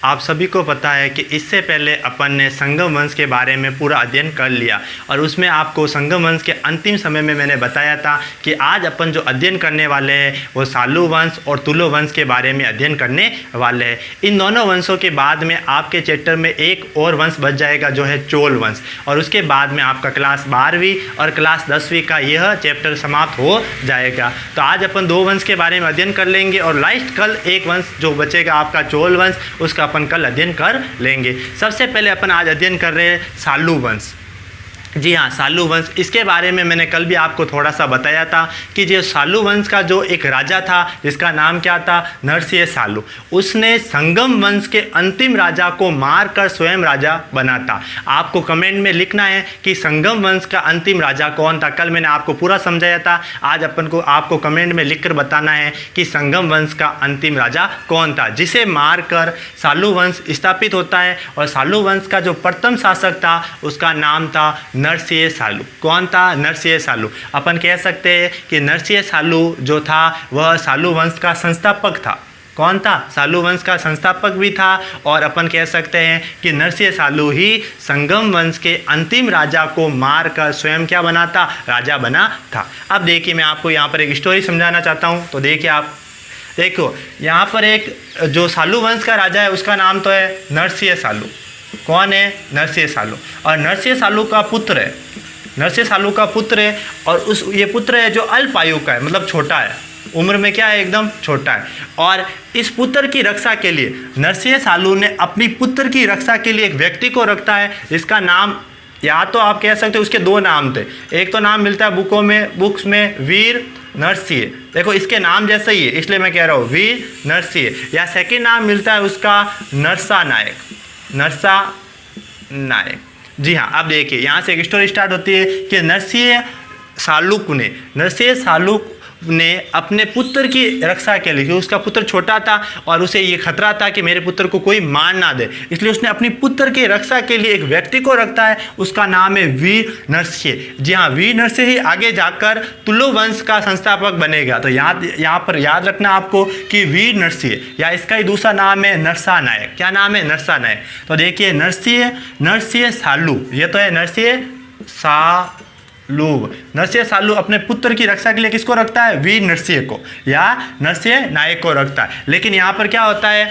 आप सभी को पता है कि इससे पहले अपन ने संगम वंश के बारे में पूरा अध्ययन कर लिया और उसमें आपको संगम वंश के अंतिम समय में मैंने बताया था कि आज अपन जो अध्ययन करने वाले हैं वो सालू वंश और तुलो वंश के बारे में अध्ययन करने वाले हैं। इन दोनों वंशों के बाद में आपके चैप्टर में एक और वंश बच जाएगा जो है चोल वंश, और उसके बाद में आपका क्लास 12वीं और क्लास 10वीं का यह चैप्टर समाप्त हो जाएगा। तो आज अपन दो वंश के बारे में अध्ययन कर लेंगे और लास्ट कल एक वंश जो बचेगा आपका चोल वंश, उसका अपन कल अध्ययन कर लेंगे। सबसे पहले अपन आज अध्ययन कर रहे हैं सालू वंश। जी हाँ, सालू वंश, इसके बारे में मैंने कल भी आपको थोड़ा सा बताया था कि जो सालू वंश का जो एक राजा था जिसका नाम क्या था, नरसिंह सालू, उसने संगम वंश के अंतिम राजा को मारकर स्वयं राजा बना था। आपको कमेंट में लिखना है कि संगम वंश का अंतिम राजा कौन था। कल मैंने आपको पूरा समझाया था, आज अपन को आपको कमेंट में लिखकर बताना है कि संगम वंश का अंतिम राजा कौन था जिसे मारकर सालू वंश स्थापित होता है। और सालू वंश का जो प्रथम शासक था उसका नाम था नरसिंह सालू। कौन था? नरसिंह सालू। अपन कह सकते हैं कि नरसिंह सालू जो था वह सालू वंश का संस्थापक था। कौन था? सालू वंश का संस्थापक भी था। और अपन कह सकते हैं कि नरसिंह सालू ही संगम वंश के अंतिम राजा को मारकर स्वयं क्या बना था? राजा बना था। अब देखिए, मैं आपको यहाँ पर एक स्टोरी समझाना चाहता हूँ। तो देखिए, आप देखो यहाँ पर एक जो सालू वंश का राजा है उसका नाम तो है नरसिंह सालू। कौन है? नरसिंह सालू। और नरसिंह सालू का पुत्र है, नरसिंह सालू का पुत्र है, और ये पुत्र है जो अल्प आयु का है, मतलब छोटा है, उम्र में क्या है? एकदम छोटा है। और इस पुत्र की रक्षा के लिए नरसिंह सालू ने अपनी पुत्र की रक्षा के लिए एक व्यक्ति को रखता है जिसका नाम, या तो आप कह सकते हो उसके दो नाम थे। एक तो नाम मिलता है बुक्स में वीर नरसिंह, देखो इसके नाम जैसा ही है इसलिए मैं कह रहा हूँ वीर नरसिंह। या सेकंड नाम मिलता है उसका नरसा नायक, नरसा नायक। जी हाँ, अब देखिए यहाँ से एक स्टोरी स्टार्ट होती है कि नरसिंह सालुक ने अपने पुत्र की रक्षा के लिए, उसका पुत्र छोटा था और उसे ये खतरा था कि मेरे पुत्र को कोई मार ना दे, इसलिए उसने अपनी पुत्र की रक्षा के लिए एक व्यक्ति को रखता है, उसका नाम है वीर नरसिंह। जी हाँ, वीर नरसिंह ही आगे जाकर तुलो वंश का संस्थापक बनेगा। तो यहाँ पर याद रखना आपको कि वीर नरसिंह, या इसका ही दूसरा नाम है नरसा नायक। क्या नाम है? नरसा नायक। तो देखिए नरसिंह सालू, ये तो है नरसिंह नरसिंह सालू अपने पुत्र की रक्षा के लिए किसको रखता है? वीर नरसिंह को या नरसिंह नायक को रखता है। लेकिन यहाँ पर क्या होता है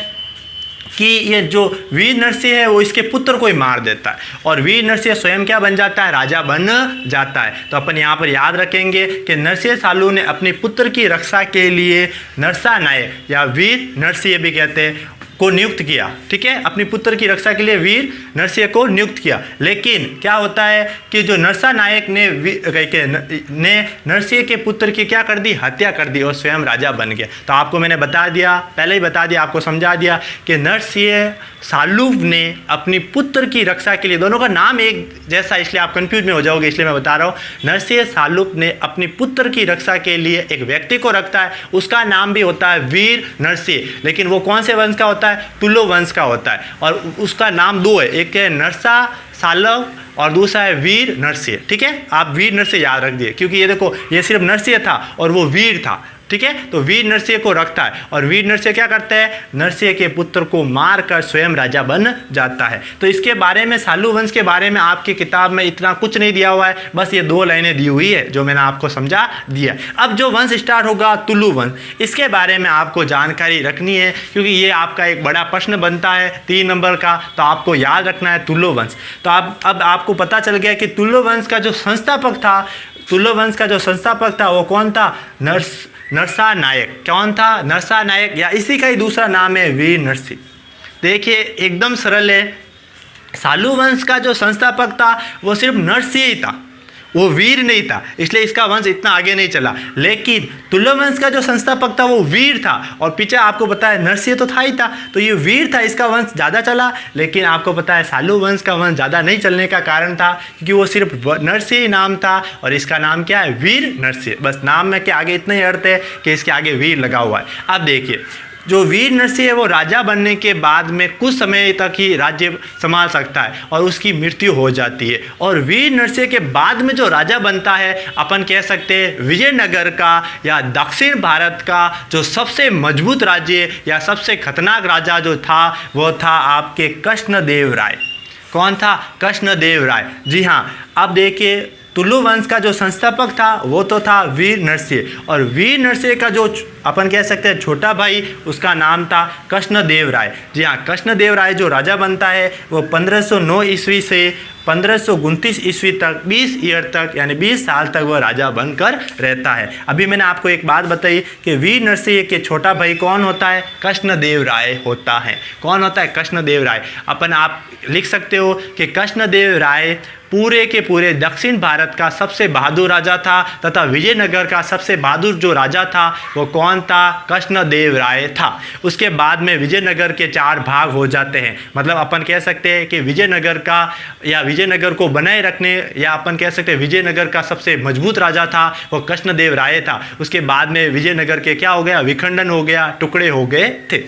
कि ये जो वीर नरसिंह है वो इसके पुत्र को ही मार देता है और वीर नरसिंह स्वयं क्या बन जाता है? राजा बन जाता है। तो अपन यहाँ पर याद रखेंगे कि नरसिंह सालू ने अपने पुत्र की रक्षा के लिए नरसा नायक या वीर नरसिंह भी कहते हैं को नियुक्त किया। ठीक है, अपनी पुत्र की रक्षा के लिए वीर नरसिंह को नियुक्त किया। लेकिन क्या होता है कि जो नरसा नायक ने नरसिंह के पुत्र की क्या कर दी? हत्या कर दी और स्वयं राजा बन गया। तो आपको मैंने बता दिया, पहले ही बता दिया, आपको समझा दिया कि नरसिंह सालू ने अपनी पुत्र की रक्षा के लिए, दोनों का नाम एक जैसा इसलिए आप कंफ्यूज में हो जाओगे, इसलिए मैं बता रहा हूँ, नरसिंह सालू ने अपनी पुत्र की रक्षा के लिए एक व्यक्ति को रखता है, उसका नाम भी होता है वीर नरसिंह। लेकिन वो कौन से वंश का होता है? तुलो वंश का होता है। और उसका नाम दो है, एक है नरसा सालव और दूसरा है वीर नरसिंह। ठीक है, आप वीर नरसिंह याद रख दिए क्योंकि ये देखो ये सिर्फ नरसिंह था और वो वीर था। ठीक है, तो वीर नरसिंह को रखता है और वीर नरसिंह क्या करता है? नरसिंह के पुत्र को मारकर स्वयं राजा बन जाता है। तो इसके बारे में, सालू वंश के बारे में आपकी किताब में इतना कुछ नहीं दिया हुआ है, बस ये 2 लाइनें दी हुई है जो मैंने आपको समझा दिया। अब जो वंश स्टार्ट होगा तुलु वंश, इसके बारे में आपको जानकारी रखनी है क्योंकि ये आपका एक बड़ा प्रश्न बनता है 3 नंबर का। तो आपको याद रखना है तुलो वंश। तो अब आपको पता चल गया कि तुलो वंश का जो संस्थापक था वो कौन था? नरसा नायक। कौन था? नरसा नायक, या इसी का ही दूसरा नाम है वीर नरसिंह। देखिए एकदम सरल है, सालू वंश का जो संस्थापक था वो सिर्फ नरसिंह ही था, वो वीर नहीं था, इसलिए इसका वंश इतना आगे नहीं चला। लेकिन तुलो वंश का जो संस्थापक था वो वीर था और पीछे आपको पता है नरसिंह तो था ही था, तो ये वीर था, इसका वंश ज़्यादा चला। लेकिन आपको पता है सालू वंश का वंश ज़्यादा नहीं चलने का कारण था क्योंकि वो सिर्फ नरसिंह नाम था और इसका नाम क्या है? वीर नरसिंह। बस नाम में के आगे इतना ही अर्थ है कि इसके आगे वीर लगा हुआ है। अब देखिए जो वीर नरसिंह है वो राजा बनने के बाद में कुछ समय तक ही राज्य संभाल सकता है और उसकी मृत्यु हो जाती है। और वीर नरसिंह के बाद में जो राजा बनता है अपन कह सकते हैं विजयनगर का या दक्षिण भारत का जो सबसे मजबूत राज्य या सबसे खतरनाक राजा जो था वो था आपके कृष्णदेव राय। कौन था? कृष्णदेव राय। जी हाँ, अब देखिए तुलु वंश का जो संस्थापक था वो तो था वीर नरसिंह, और वीर नरसिंह का जो अपन कह सकते हैं छोटा भाई उसका नाम था कृष्णदेव राय। जी हाँ, कृष्णदेव राय जो राजा बनता है वो 1509 ईस्वी से 1529 ईस्वी तक 20 ईयर तक यानी 20 साल तक वह राजा बनकर रहता है। अभी मैंने आपको एक बात बताई कि वीर नरसिंह के छोटा भाई कौन होता है? कृष्णदेव राय होता है। कौन होता है? कृष्णदेव राय। अपन आप लिख सकते हो कि कृष्णदेव राय पूरे के पूरे दक्षिण भारत का सबसे बहादुर राजा था तथा विजयनगर का सबसे बहादुर जो राजा था वो कौन था? कृष्णदेव राय था। उसके बाद में विजयनगर के 4 भाग हो जाते हैं। मतलब अपन कह सकते हैं कि विजयनगर का या विजयनगर को बनाए रखने या अपन कह सकते हैं विजयनगर का सबसे मजबूत राजा था वो कृष्णदेव राय था। उसके बाद में विजयनगर के क्या हो गया? विखंडन हो गया, टुकड़े हो गए थे।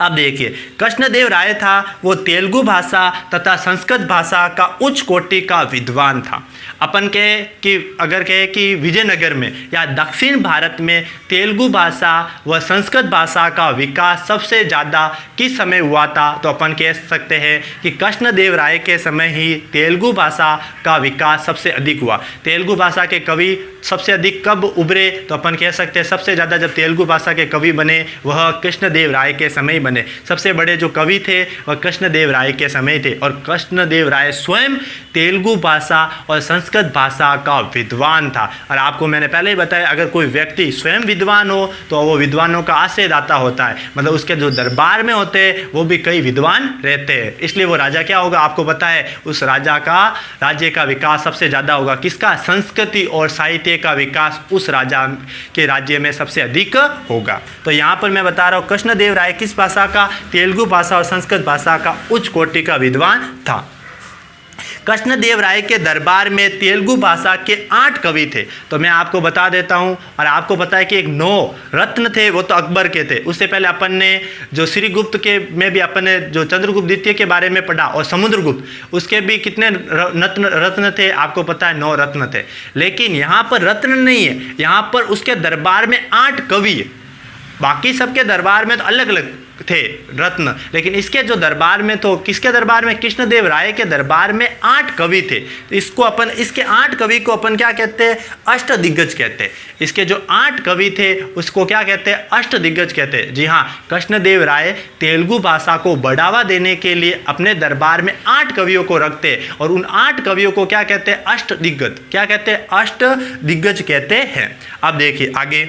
अब देखिए कृष्णदेव राय था वो तेलुगु भाषा तथा संस्कृत भाषा का उच्च कोटि का विद्वान था। अपन कहे कि अगर कहे कि विजयनगर में या दक्षिण भारत में तेलुगु भाषा व संस्कृत भाषा का विकास सबसे ज़्यादा किस समय हुआ था, तो अपन कह सकते हैं कि कृष्णदेव राय के समय ही तेलुगु भाषा का विकास सबसे अधिक हुआ। तेलुगु भाषा के कवि सबसे अधिक कब उभरे, तो अपन कह सकते हैं सबसे ज़्यादा जब तेलुगु भाषा के कवि बने वह कृष्णदेव राय के समय बने। सबसे बड़े जो कवि थे वह कृष्णदेव राय के समय थे, और कृष्णदेव राय स्वयं तेलुगु भाषा और संस्कृत भाषा का विद्वान था। और आपको मैंने पहले ही बताया अगर कोई व्यक्ति स्वयं विद्वान हो तो वो विद्वानों का आश्रयदाता होता है। मतलब उसके जो दरबार में होते हैं वो भी कई विद्वान रहते हैं, इसलिए वो राजा क्या होगा आपको पता है, उस राजा का राज्य का विकास सबसे ज़्यादा होगा। किसका? संस्कृति और साहित्य का विकास उस राजा के राज्य में सबसे अधिक होगा। तो यहाँ पर मैं बता रहा हूँ कृष्णदेव राय किस भाषा का? तेलुगु भाषा और संस्कृत भाषा का उच्च कोटि का विद्वान था। कृष्णदेव राय के दरबार में तेलुगु भाषा के 8 कवि थे। तो मैं आपको बता देता हूं, और आपको पता है कि एक 9 रत्न थे वो तो अकबर के थे। उससे पहले अपन ने जो श्रीगुप्त के में भी अपन ने जो चंद्रगुप्त द्वितीय के बारे में पढ़ा, और समुद्रगुप्त उसके भी कितने रत्न थे आपको पता है? 9 रत्न थे। लेकिन यहाँ पर रत्न नहीं है, यहाँ पर उसके दरबार में 8 कवि है। बाकी सबके दरबार में तो अलग अलग थे रत्न, लेकिन इसके जो दरबार में तो किसके दरबार में? कृष्णदेव राय के दरबार में 8 कवि थे। इसको अपन इसके 8 कवि को अपन क्या कहते हैं? अष्टदिग्गज कहते हैं। इसके जो 8 कवि थे उसको क्या कहते हैं? अष्टदिग्गज कहते हैं। जी हाँ, कृष्णदेव राय तेलुगु भाषा को बढ़ावा देने के लिए अपने दरबार में 8 कवियों को रखते हैं, और उन 8 कवियों को क्या कहते हैं? अष्टदिग्गज। क्या कहते हैं? अष्टदिग्गज कहते हैं। अब देखिए आगे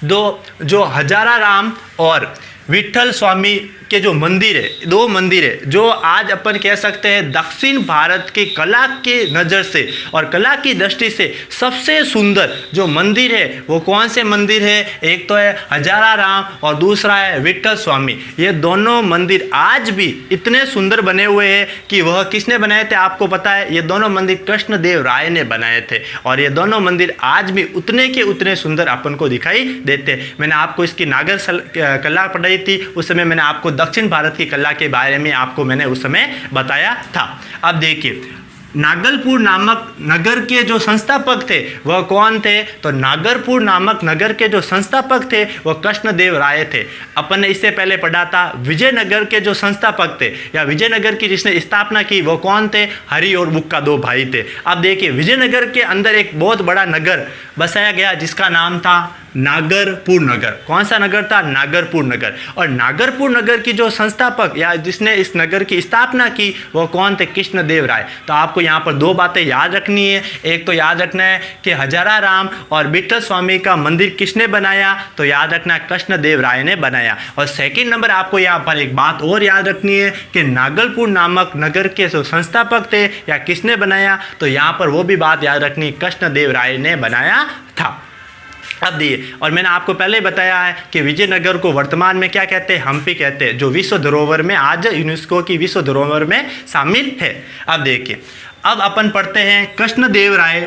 जो हजारा राम और विठल स्वामी के जो मंदिर है, 2 मंदिर है जो आज अपन कह सकते हैं दक्षिण भारत की कला के नज़र से और कला की दृष्टि से सबसे सुंदर जो मंदिर है वो कौन से मंदिर है? एक तो है हजारा राम और दूसरा है विठल स्वामी। ये दोनों मंदिर आज भी इतने सुंदर बने हुए हैं कि वह किसने बनाए थे आपको पता है? ये दोनों मंदिर कृष्णदेव राय ने बनाए थे, और ये दोनों मंदिर आज भी उतने के उतने सुंदर अपन को दिखाई देते हैं। मैंने आपको इसकी नागर कला पढ़ाई थी, उस समय मैंने आपको दक्षिण भारत की कला के बारे में आपको मैंने उस समय बताया था। अब देखिए नागलपुर नामक नगर के जो संस्थापक थे वह कौन थे? तो नागरपुर नामक नगर के जो संस्थापक थे वह कृष्णदेव राय थे। अपन ने इससे पहले पढ़ा था विजयनगर के जो संस्थापक थे या विजयनगर की जिसने स्थापना की वो कौन थे? हरि और बुक्का 2 भाई थे। अब देखिए विजयनगर के अंदर एक बहुत बड़ा नगर बसाया गया जिसका नाम था नागरपुर नगर। कौन सा नगर था? नागरपुर नगर। और नागरपुर नगर की जो संस्थापक या जिसने इस नगर की स्थापना की वो कौन थे? कृष्णदेव राय। तो आपको यहाँ पर 2 बातें याद रखनी है। एक तो याद रखना है कि हजारा राम और विठल स्वामी का मंदिर किसने बनाया? तो याद रखना है कृष्णदेव राय ने बनाया। और सेकंड नंबर आपको यहाँ पर एक बात और याद रखनी है कि नागलपुर नामक नगर के जो संस्थापक थे या किसने बनाया? तो यहाँ पर वो भी बात याद रखनी, कृष्णदेव राय ने बनाया था। अब दिए, और मैंने आपको पहले ही बताया है कि विजयनगर को वर्तमान में क्या कहते हैं? हम्पी कहते हैं, जो विश्व धरोहर में आज यूनेस्को की विश्व धरोहर में शामिल है। अब देखिए अब अपन पढ़ते हैं कृष्णदेव राय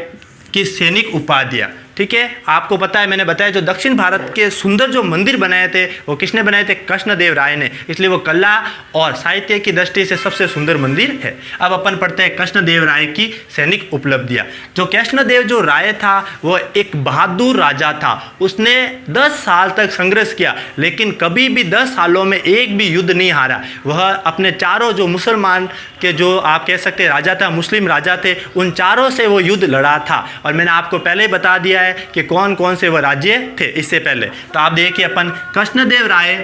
की सैनिक उपाधियाँ। ठीक है, आपको पता है, मैंने बताया जो दक्षिण भारत के सुंदर जो मंदिर बनाए थे वो किसने बनाए थे? कृष्णदेव राय ने। इसलिए वो कला और साहित्य की दृष्टि से सबसे सुंदर मंदिर है। अब अपन पढ़ते हैं कृष्णदेव राय की सैनिक उपलब्धियां। जो कृष्णदेव जो राय था वो एक बहादुर राजा था। उसने 10 साल तक संघर्ष किया, लेकिन कभी भी 10 सालों में एक भी युद्ध नहीं हारा। वह अपने चारों जो मुसलमान के जो आप कह सकते राजा था, मुस्लिम राजा थे, उन चारों से वो युद्ध लड़ा था। और मैंने आपको पहले ही बता दिया है कि कौन कौन से वो राज्य थे इससे पहले। तो आप देखिए अपन कृष्णदेव राय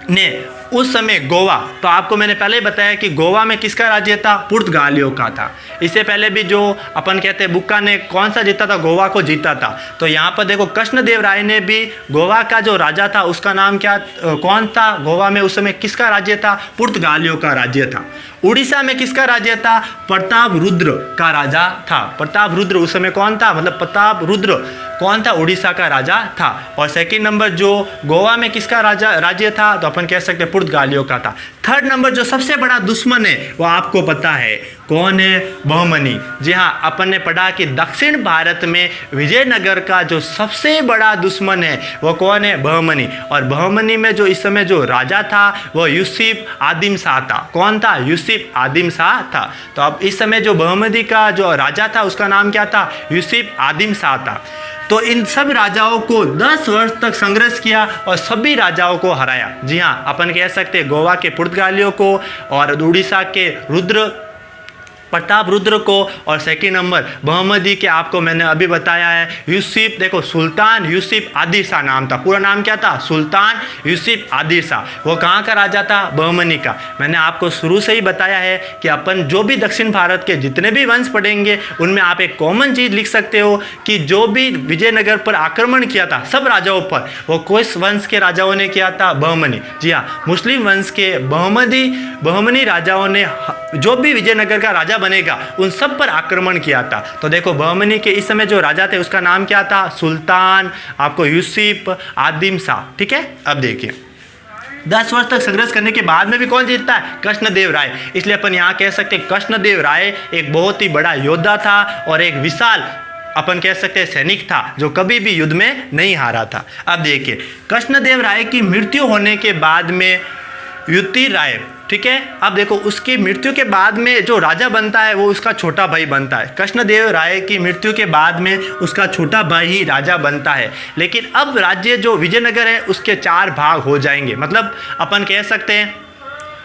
ने उस समय गोवा, तो आपको मैंने पहले ही बताया कि गोवा में किसका राज्य था? पुर्तगालियों का था। इससे पहले भी जो अपन कहते हैं बुक्का ने कौन सा जीता था? गोवा को जीता था। तो यहाँ पर देखो कृष्णदेव राय ने भी गोवा का जो राजा था उसका नाम क्या कौन था? गोवा में उस समय किसका राज्य था? पुर्तगालियों का राज्य था। उड़ीसा में किसका राज्य था? प्रताप रुद्र का राजा था। प्रताप रुद्र उस समय कौन था? मतलब प्रताप रुद्र कौन था? उड़ीसा का राजा था। और सेकंड नंबर जो गोवा में किसका राज्य था? तो अपन कह सकते हैं पुर्तगालियों का था। थर्ड नंबर जो सबसे बड़ा दुश्मन है वो आपको पता है कौन है? बहमनी। जी हाँ, अपन ने पढ़ा कि दक्षिण भारत में विजयनगर का जो सबसे बड़ा दुश्मन है वो कौन है? बहमनी। और बहमनी में जो इस समय जो राजा था वो यूसुफ आदिम शाह था। कौन था? यूसुफ आदिम शाह था। तो अब इस समय जो बहमनी का जो राजा था उसका नाम क्या था? यूसुफ आदिम शाह था। तो इन सब राजाओं को 10 वर्ष तक संघर्ष किया और सभी राजाओं को हराया। जी हाँ, अपन कह सकते हैं गोवा के पुर्तगालियों को और उड़ीसा के प्रताप रुद्र को, और सेकंड नंबर बहमदी के आपको मैंने अभी बताया है यूसुफ। देखो सुल्तान यूसुफ आदिल शाह नाम था। पूरा नाम क्या था? सुल्तान यूसुफ आदिल शाह। वो कहाँ का राजा था? बहमनी का। मैंने आपको शुरू से ही बताया है कि अपन जो भी दक्षिण भारत के जितने भी वंश पढ़ेंगे उनमें आप एक कॉमन चीज़ लिख सकते हो कि जो भी विजयनगर पर आक्रमण किया था सब राजाओं पर, वो किस वंश के राजाओं ने किया था? बहमनी। जी हाँ, मुस्लिम वंश के बहमनी राजाओं ने जो भी विजयनगर का राजा बनेगा उन सब पर आक्रमण किया था। तो देखो बहमनी के इस समय जो राजा थे उसका नाम क्या था? सुल्तान आपको यूसुफ आदिम शाह। ठीक है, अब देखिए 10 वर्ष तक संघर्ष करने के बाद में भी कौन जीतता है? कृष्णदेव राय। इसलिए अपन यहाँ कह सकते हैं कृष्णदेव राय एक बहुत ही बड़ा योद्धा था और एक विशाल अपन कह सकते हैं सैनिक था जो कभी भी युद्ध में नहीं हारा था। अब देखिए कृष्णदेव राय की मृत्यु होने के बाद में युति राय, ठीक है, अब देखो उसकी मृत्यु के बाद में जो राजा बनता है वो उसका छोटा भाई बनता है। कृष्णदेव राय की मृत्यु के बाद में उसका छोटा भाई ही राजा बनता है। लेकिन अब राज्य जो विजयनगर है उसके 4 भाग हो जाएंगे। मतलब अपन कह सकते हैं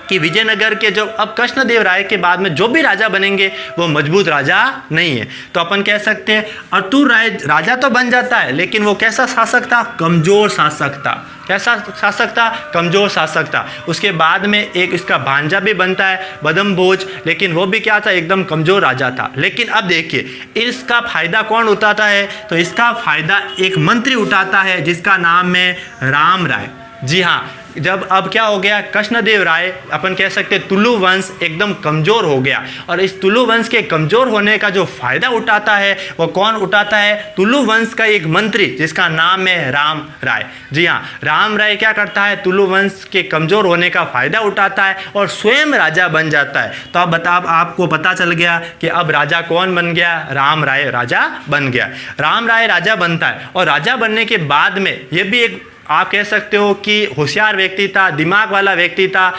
कि विजयनगर के जो अब कृष्णदेव राय के बाद में जो भी राजा बनेंगे वो मजबूत राजा नहीं है। तो अपन कह सकते हैं अतुल राय राजा तो बन जाता है, लेकिन वो कैसा शासक था? कमजोर शासक था। कैसा शासक था? कमजोर शासक था। उसके बाद में एक इसका भांजा भी बनता है बदमभोज, लेकिन वो भी क्या था? एकदम कमजोर राजा था। लेकिन अब देखिए इसका फायदा कौन उठाता है? तो इसका फायदा एक मंत्री उठाता है जिसका नाम है राम राय। जी हाँ, जब अब क्या हो गया? कृष्णदेव राय अपन कह सकते हैं तुलु वंश एकदम कमज़ोर हो गया, और इस तुलु वंश के कमज़ोर होने का जो फायदा उठाता है वो कौन उठाता है? तुलु वंश का एक मंत्री जिसका नाम है राम राय। जी हाँ, राम राय क्या करता है? तुलु वंश के कमज़ोर होने का फायदा उठाता है और स्वयं राजा बन जाता है। तो अब आपको पता चल गया कि अब राजा कौन बन गया? राम राय राजा बन गया। राम राय राजा बनता है और राजा बनने के बाद में ये भी एक आप कह सकते हो कि होशियार व्यक्ति था, दिमाग वाला व्यक्ति था।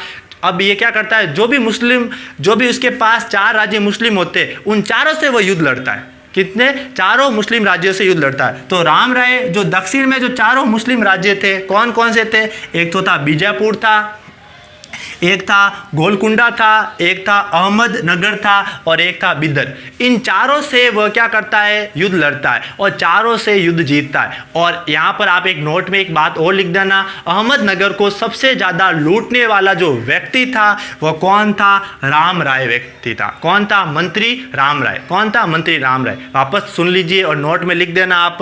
अब ये क्या करता है? जो भी उसके पास 4 राज्य मुस्लिम होते उन चारों से वो युद्ध लड़ता है। कितने? 4 मुस्लिम राज्यों से युद्ध लड़ता है। तो राम राय जो दक्षिण में जो 4 मुस्लिम राज्य थे कौन कौन से थे? एक तो था बीजापुर था, एक था गोलकुंडा था, एक था अहमदनगर था और एक था बिदर। इन चारों से वह क्या करता है? युद्ध लड़ता है और चारों से युद्ध जीतता है। और यहाँ पर आप एक नोट में एक बात और लिख देना, अहमदनगर को सबसे ज़्यादा लूटने वाला जो व्यक्ति था वह कौन था? राम राय व्यक्ति था। कौन था? मंत्री राम राय। कौन था? मंत्री राम राय। वापस सुन लीजिए और नोट में लिख देना आप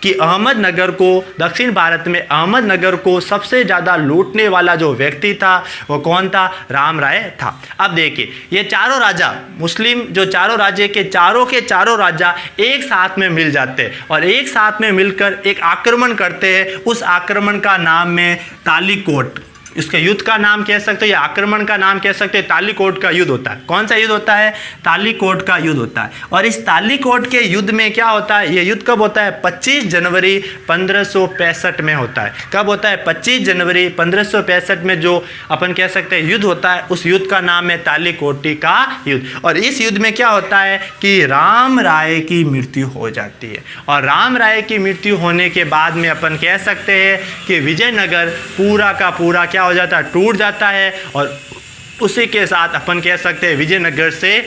कि अहमदनगर को, दक्षिण भारत में अहमदनगर को सबसे ज़्यादा लूटने वाला जो व्यक्ति था वो कौन था? राम राय था। अब देखिए ये चारों राजा मुस्लिम जो चारों राज्य के चारों राजा एक साथ में मिल जाते हैं और एक साथ में मिलकर एक आक्रमण करते हैं। उस आक्रमण का नाम है तालीकोट। इसके युद्ध का नाम कह सकते हो या आक्रमण का नाम कह सकते हैं, तालीकोट का युद्ध होता है। कौन सा युद्ध होता है? तालीकोट का युद्ध होता है। और इस तालीकोट के युद्ध में क्या होता है? ये युद्ध कब होता है? 25 जनवरी 1565 में होता है। कब होता है? 25 जनवरी 1565 में जो अपन कह सकते हैं युद्ध होता है, उस युद्ध का नाम है तालीकोटी का युद्ध। और इस युद्ध में क्या होता है कि राम राय की मृत्यु हो जाती है। और राम राय की मृत्यु होने के बाद में अपन कह सकते हैं कि विजयनगर पूरा का पूरा क्या हो जाता है? टूट जाता है। और उसी के साथ अपन कह सकते हैं विजयनगर से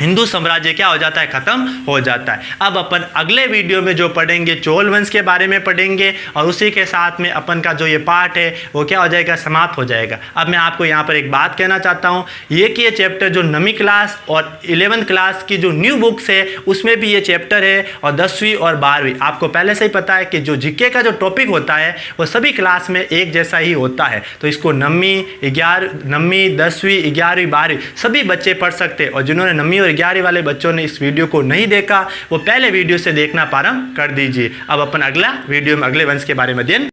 हिंदू साम्राज्य क्या हो जाता है? खत्म हो जाता है। अब अपन अगले वीडियो में जो पढ़ेंगे चोल वंश के बारे में पढ़ेंगे और उसी के साथ में अपन का जो ये पार्ट है वो क्या हो जाएगा? समाप्त हो जाएगा। अब मैं आपको यहाँ पर एक बात कहना चाहता हूँ, ये कि ये चैप्टर जो 9वीं क्लास और 11th क्लास की जो न्यू बुक्स है उसमें भी ये चैप्टर है, और 10वीं और 12वीं आपको पहले से ही पता है कि जो जीके का जो टॉपिक होता है वो सभी क्लास में एक जैसा ही होता है। तो इसको 9वीं 10वीं 11वीं 12वीं सभी बच्चे पढ़ सकते हैं। और जिन्होंने 9वीं और 11वीं वाले बच्चों ने इस वीडियो को नहीं देखा वो पहले वीडियो से देखना प्रारंभ कर दीजिए। अब अपन अगला वीडियो में अगले वंश के बारे में अध्ययन